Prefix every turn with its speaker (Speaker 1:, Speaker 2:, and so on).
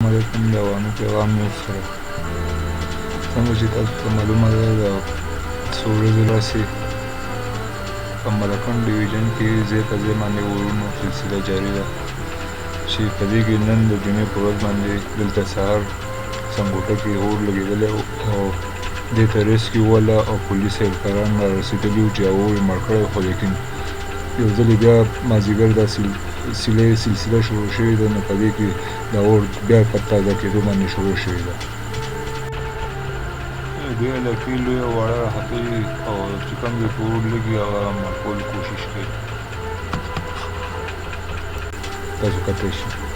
Speaker 1: مدد هم د عوامي پیغام یې سره څنګه چې تاسو ته معلومه ده د څو ورځې راسې په ملکنډ ډویژن کې ځای په ځای باندې اورونو سلسله جاري ده چې په دې کې نن د جمعې په ورځ باندې دلته سهار سنګوټه کې اور لګېدلی او دې ته ریسکیو والا او پولیس اهلکاران را رسېدلي وو چې هغه اور یې مړ کړی خو لیکن یو ځلې بیا مازدیګر دا سلسله شروع شوې ده نو په دې کې دا اور بیا په تازه کېدو باندې شروع شوې ده دې علاقې لویه واړه هټۍ او چې کوم ځای کې اور لګي هغه مړ کولو کوشش کوي تاسو کتلی شئ